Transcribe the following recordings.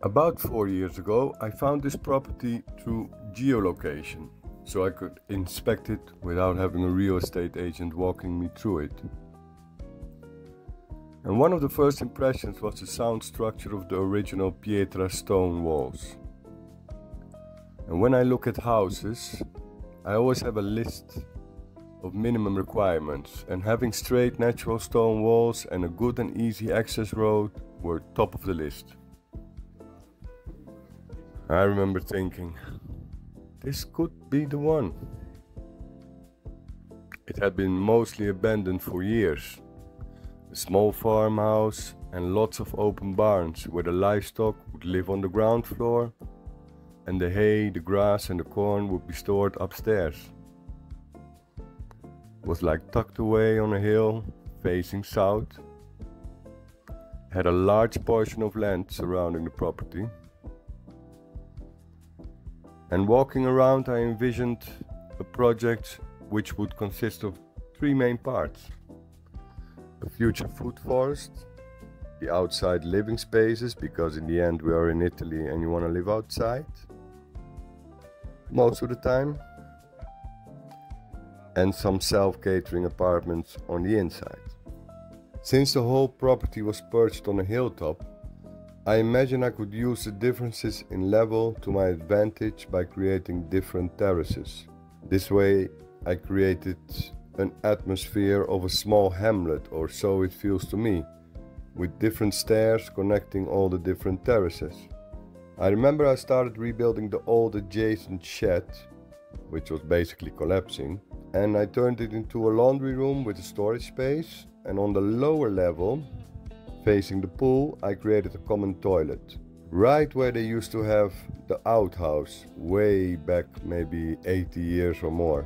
About 4 years ago, I found this property through geolocation, so I could inspect it without having a real estate agent walking me through it. And one of the first impressions was the sound structure of the original Pietra stone walls. And when I look at houses, I always have a list of minimum requirements, and having straight natural stone walls and a good and easy access road were top of the list. I remember thinking, this could be the one. It had been mostly abandoned for years. A small farmhouse and lots of open barns where the livestock would live on the ground floor and the hay, the grass and the corn would be stored upstairs. It was like tucked away on a hill facing south. It had a large portion of land surrounding the property. And walking around, I envisioned a project which would consist of three main parts: a future food forest, the outside living spaces, because in the end we are in Italy and you want to live outside most of the time, and some self-catering apartments on the inside. Since the whole property was perched on a hilltop, I imagine I could use the differences in level to my advantage by creating different terraces. This way I created an atmosphere of a small hamlet, or so it feels to me, with different stairs connecting all the different terraces. I remember I started rebuilding the old adjacent shed, which was basically collapsing, and I turned it into a laundry room with a storage space, and on the lower level, facing the pool, I created a common toilet, right where they used to have the outhouse, way back maybe 80 years or more.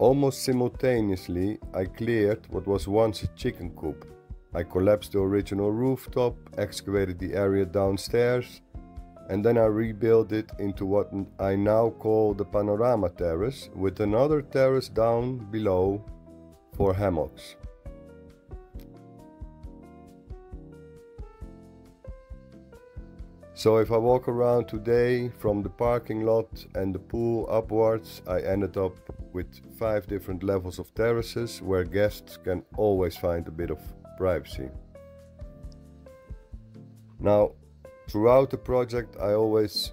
Almost simultaneously, I cleared what was once a chicken coop. I collapsed the original rooftop, excavated the area downstairs, and then I rebuilt it into what I now call the panorama terrace, with another terrace down below for hammocks. So if I walk around today from the parking lot and the pool upwards, I ended up with 5 different levels of terraces where guests can always find a bit of privacy. Now, throughout the project I always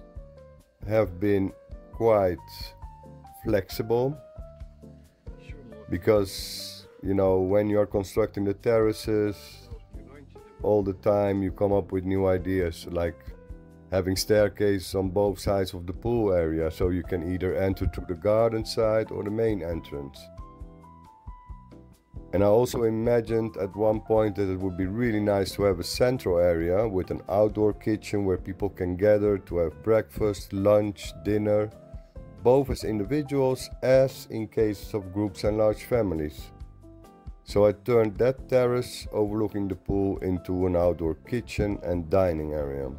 have been quite flexible, because when you're constructing the terraces, all the time you come up with new ideas, like having staircases on both sides of the pool area, so you can either enter through the garden side or the main entrance. And I also imagined at one point that it would be really nice to have a central area with an outdoor kitchen where people can gather to have breakfast, lunch, dinner, both as individuals as in cases of groups and large families. So I turned that terrace overlooking the pool into an outdoor kitchen and dining area.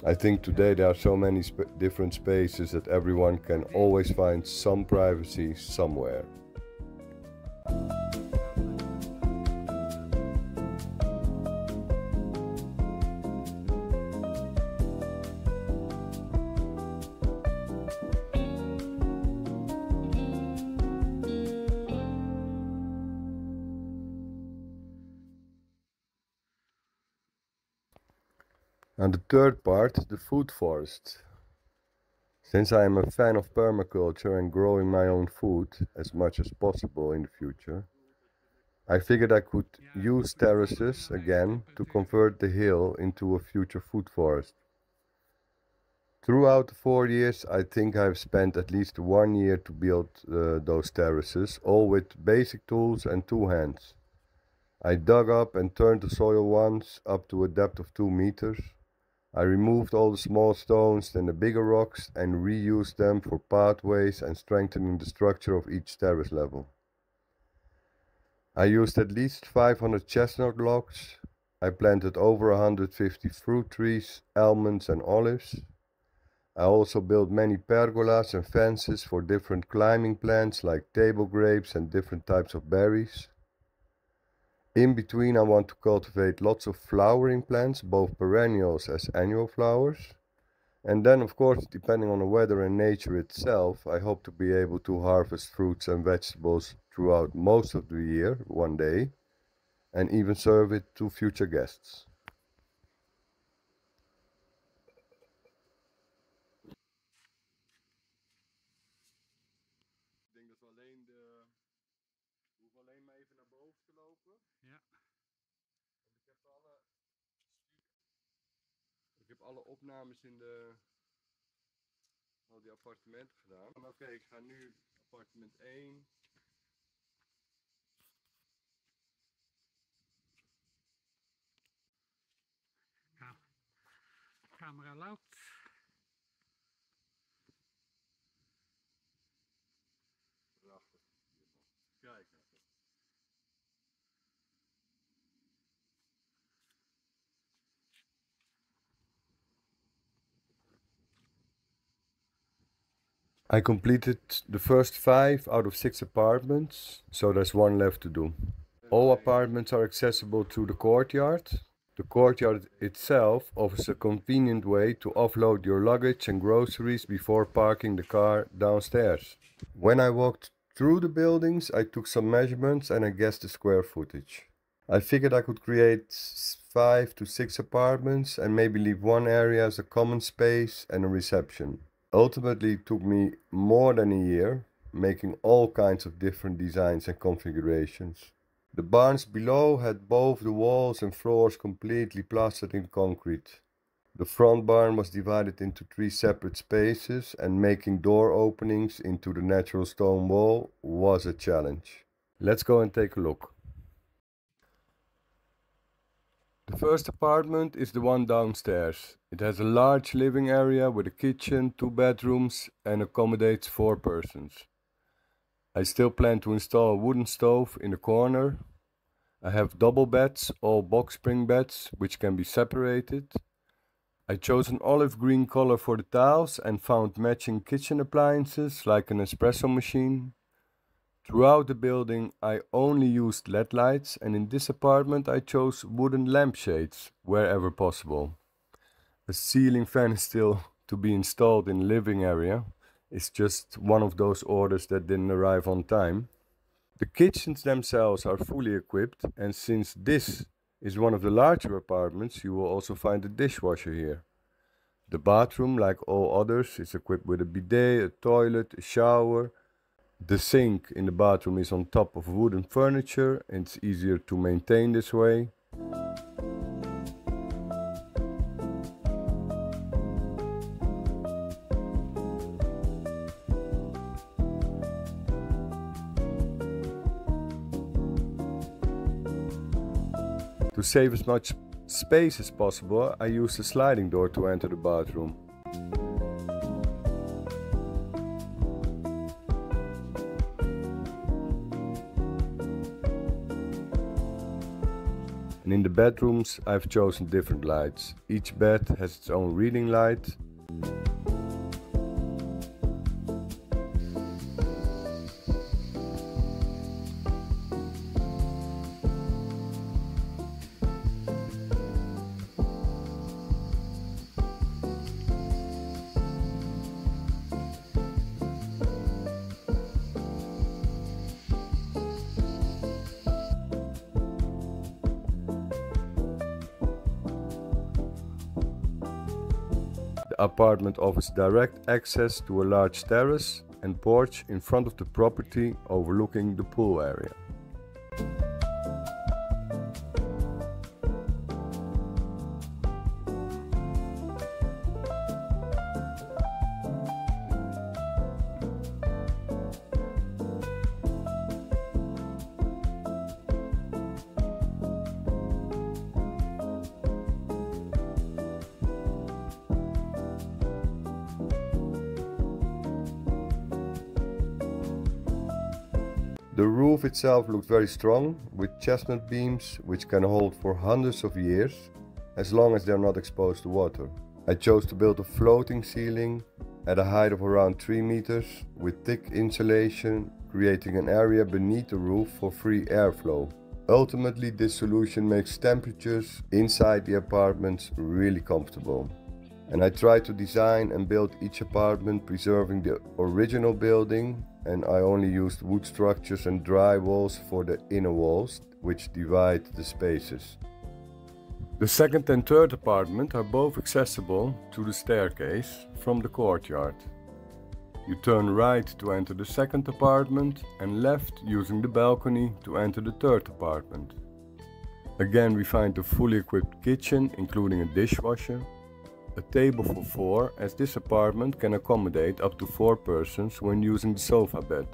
I think today there are so many different spaces that everyone can always find some privacy somewhere. And the third part, the food forest. Since I am a fan of permaculture and growing my own food as much as possible in the future, I figured I could use terraces again to convert the hill into a future food forest. Throughout the 4 years, I think I've spent at least 1 year to build those terraces, all with basic tools and two hands. I dug up and turned the soil once up to a depth of 2 meters. I removed all the small stones and the bigger rocks and reused them for pathways and strengthening the structure of each terrace level. I used at least 500 chestnut logs. I planted over 150 fruit trees, almonds and olives. I also built many pergolas and fences for different climbing plants like table grapes and different types of berries. In between, I want to cultivate lots of flowering plants, both perennials as annual flowers. And then, of course, depending on the weather and nature itself, I hope to be able to harvest fruits and vegetables throughout most of the year, one day, and even serve it to future guests. Ik denk dat we alleen de... We hoeven alleen maar even naar boven te lopen. Ja. Ik heb alle opnames in al die appartementen gedaan. Oké, ik ga nu appartement 1. Ja. Camera loud. Prachtig. Kijk. I completed the first 5 out of 6 apartments, so there's one left to do. All apartments are accessible through the courtyard. The courtyard itself offers a convenient way to offload your luggage and groceries before parking the car downstairs. When I walked through the buildings, I took some measurements and I guessed the square footage. I figured I could create 5 to 6 apartments and maybe leave one area as a common space and a reception. Ultimately, it took me more than a year, making all kinds of different designs and configurations. The barns below had both the walls and floors completely plastered in concrete. The front barn was divided into 3 separate spaces, and making door openings into the natural stone wall was a challenge. Let's go and take a look. The first apartment is the one downstairs. It has a large living area with a kitchen, 2 bedrooms and accommodates 4 persons. I still plan to install a wooden stove in the corner. I have double beds, all box spring beds, which can be separated. I chose an olive green color for the tiles and found matching kitchen appliances like an espresso machine. Throughout the building I only used LED lights, and in this apartment I chose wooden lampshades wherever possible. A ceiling fan is still to be installed in the living area. It's just one of those orders that didn't arrive on time. The kitchens themselves are fully equipped, and since this is one of the larger apartments, you will also find a dishwasher here. The bathroom, like all others, is equipped with a bidet, a toilet, a shower. The sink in the bathroom is on top of wooden furniture, and it's easier to maintain this way. To save as much space as possible, I used a sliding door to enter the bathroom. And in the bedrooms I've chosen different lights. Each bed has its own reading light. The apartment offers direct access to a large terrace and porch in front of the property overlooking the pool area. The roof itself looked very strong, with chestnut beams which can hold for hundreds of years, as long as they are not exposed to water. I chose to build a floating ceiling at a height of around 3 meters with thick insulation, creating an area beneath the roof for free airflow. Ultimately, this solution makes temperatures inside the apartments really comfortable. And I tried to design and build each apartment preserving the original building, and I only used wood structures and dry walls for the inner walls, which divide the spaces. The second and third apartment are both accessible to the staircase from the courtyard. You turn right to enter the second apartment and left using the balcony to enter the third apartment. Again, we find a fully equipped kitchen including a dishwasher, a table for 4, as this apartment can accommodate up to 4 persons when using the sofa bed.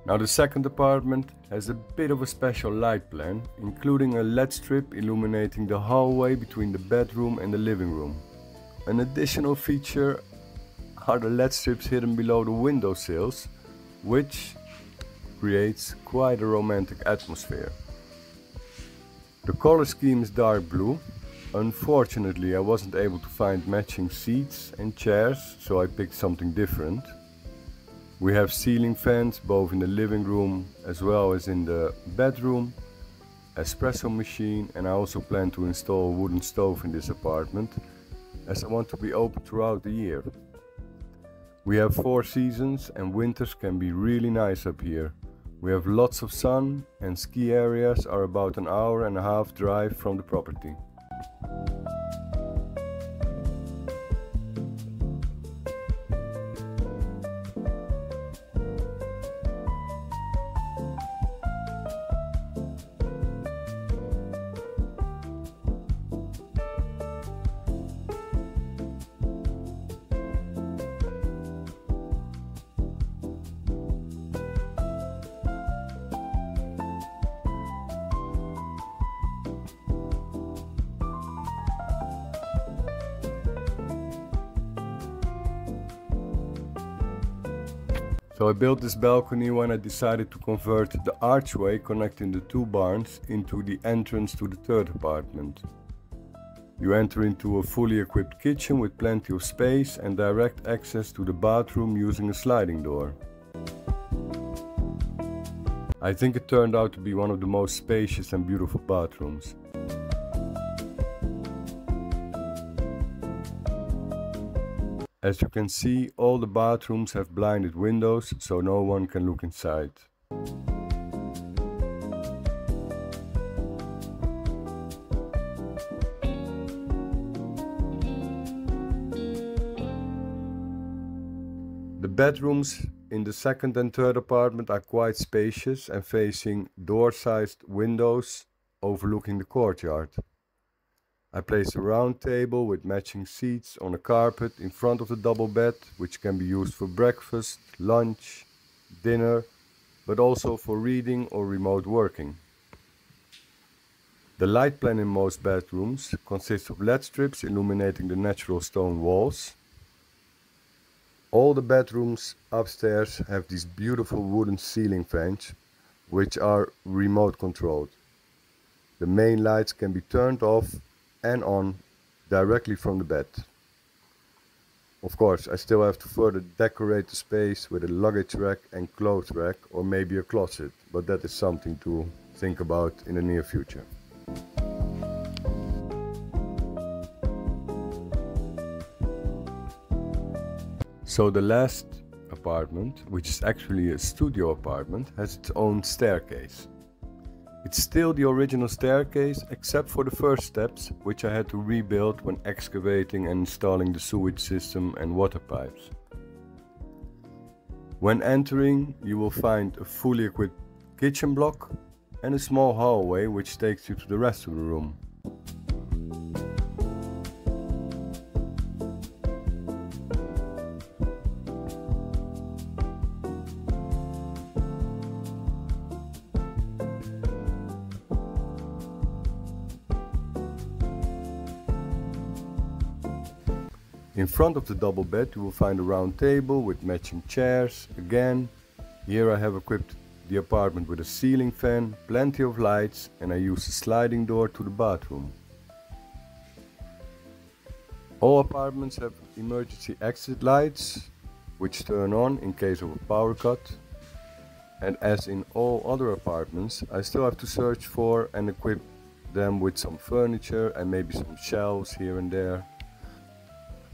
Now the second apartment has a bit of a special light plan, including a LED strip illuminating the hallway between the bedroom and the living room. An additional feature are the LED strips hidden below the windowsills, which creates quite a romantic atmosphere. The color scheme is dark blue. Unfortunately, I wasn't able to find matching seats and chairs, so I picked something different. We have ceiling fans both in the living room as well as in the bedroom, espresso machine, and I also plan to install a wooden stove in this apartment, as I want to be open throughout the year. We have 4 seasons and winters can be really nice up here. We have lots of sun and ski areas are about an hour and a half drive from the property. So I built this balcony when I decided to convert the archway connecting the 2 barns into the entrance to the third apartment. You enter into a fully equipped kitchen with plenty of space and direct access to the bathroom using a sliding door. I think it turned out to be one of the most spacious and beautiful bathrooms. As you can see, all the bathrooms have blinded windows, so no one can look inside. The bedrooms in the second and third apartment are quite spacious and facing door-sized windows overlooking the courtyard. I placed a round table with matching seats on a carpet in front of the double bed, which can be used for breakfast, lunch, dinner, but also for reading or remote working. The light plan in most bedrooms consists of LED strips illuminating the natural stone walls. All the bedrooms upstairs have these beautiful wooden ceiling fans, which are remote controlled. The main lights can be turned off and on directly from the bed. Of course, I still have to further decorate the space with a luggage rack and clothes rack, or maybe a closet, but that is something to think about in the near future. So the last apartment, which is actually a studio apartment, has its own staircase. It's still the original staircase except for the first steps, which I had to rebuild when excavating and installing the sewage system and water pipes. When entering, you will find a fully equipped kitchen block and a small hallway which takes you to the rest of the room. In front of the double bed you will find a round table with matching chairs. Again, here I have equipped the apartment with a ceiling fan, plenty of lights, and I use a sliding door to the bathroom. All apartments have emergency exit lights, which turn on in case of a power cut. And as in all other apartments, I still have to search for and equip them with some furniture and maybe some shelves here and there.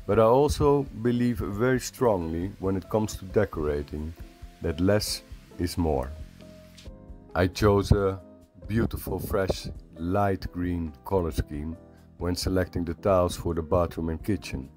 But I also believe very strongly when it comes to decorating that less is more. I chose a beautiful fresh light green color scheme when selecting the tiles for the bathroom and kitchen.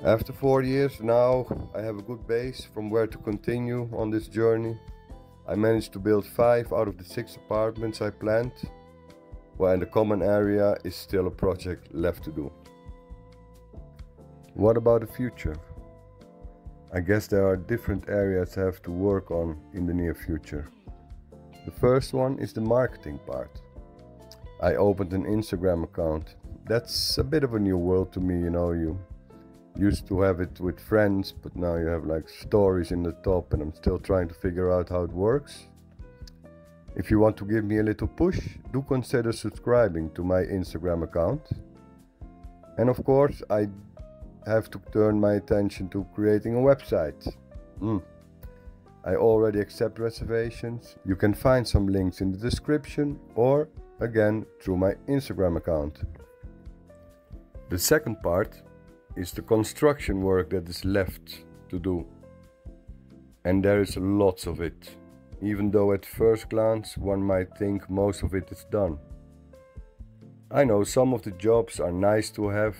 After 4 years now, I have a good base from where to continue on this journey. I managed to build 5 out of the 6 apartments I planned, while the common area is still a project left to do. What about the future? I guess there are different areas I have to work on in the near future. The first one is the marketing part. I opened an Instagram account. That's a bit of a new world to me, you used to have it with friends, but now you have like stories in the top, and I'm still trying to figure out how it works. If you want to give me a little push, do consider subscribing to my Instagram account. And of course, I have to turn my attention to creating a website. I already accept reservations. You can find some links in the description or again through my Instagram account. The second part is the construction work that is left to do. And there is lots of it, even though at first glance one might think most of it is done. I know some of the jobs are nice to have,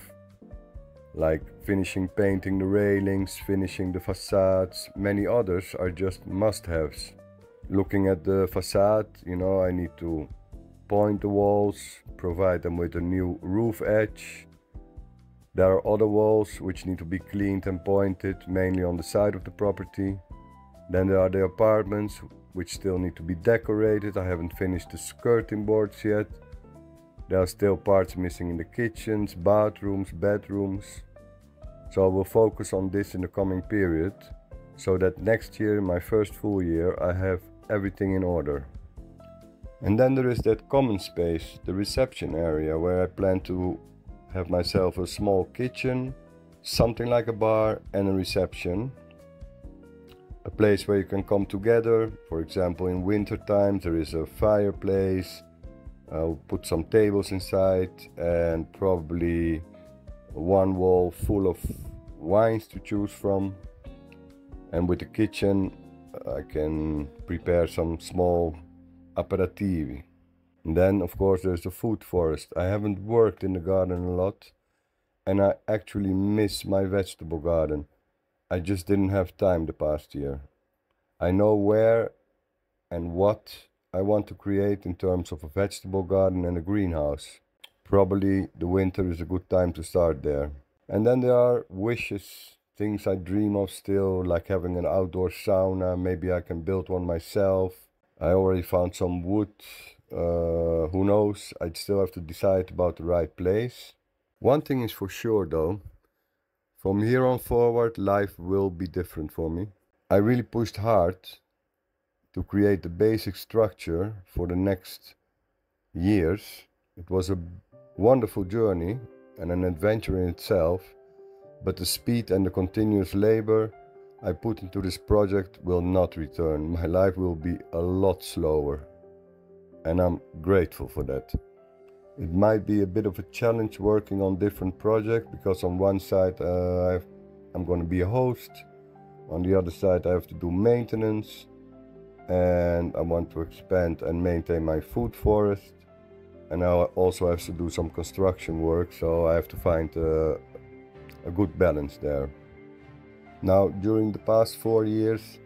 like finishing painting the railings, finishing the facades. Many others are just must-haves. Looking at the facade, I need to point the walls, provide them with a new roof edge. There are other walls which need to be cleaned and pointed, mainly on the side of the property. Then there are the apartments which still need to be decorated. I haven't finished the skirting boards yet. There are still parts missing in the kitchens, bathrooms, bedrooms. So I will focus on this in the coming period, so that next year, my first full year, I have everything in order. And then there is that common space, the reception area, where I plan to have myself a small kitchen, something like a bar, and a reception. A place where you can come together. For example, in winter times there is a fireplace. I'll put some tables inside and probably one wall full of wines to choose from. And with the kitchen I can prepare some small aperitivi. And then of course there's the food forest. I haven't worked in the garden a lot and I actually miss my vegetable garden. I just didn't have time the past year. I know where and what I want to create in terms of a vegetable garden and a greenhouse. Probably the winter is a good time to start there. And then there are wishes, things I dream of still, like having an outdoor sauna. Maybe I can build one myself. I already found some wood. Who knows? I'd still have to decide about the right place. One thing is for sure though, from here on forward life will be different for me. I really pushed hard to create the basic structure for the next years. It was a wonderful journey and an adventure in itself, but the speed and the continuous labor I put into this project will not return. My life will be a lot slower. And I'm grateful for that. It might be a bit of a challenge working on different projects, because on one side I'm going to be a host, on the other side I have to do maintenance, and I want to expand and maintain my food forest. And I also have to do some construction work, so I have to find a good balance there. Now, during the past 4 years,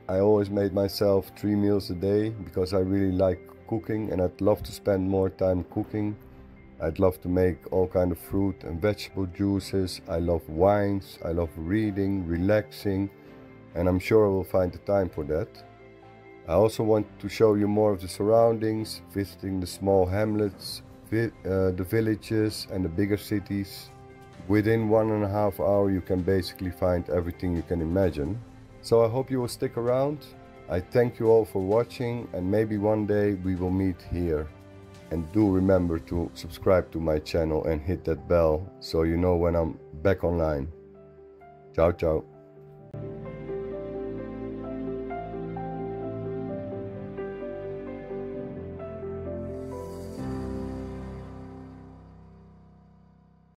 I always made myself 3 meals a day because I really like cooking, and I'd love to spend more time cooking. I'd love to make all kind of fruit and vegetable juices. I love wines, I love reading, relaxing, and I'm sure I will find the time for that. I also want to show you more of the surroundings, visiting the small hamlets, the villages and the bigger cities. Within 1.5 hours you can basically find everything you can imagine. So I hope you will stick around. I thank you all for watching, and maybe one day we will meet here. And do remember to subscribe to my channel and hit that bell so you know when I'm back online. Ciao ciao.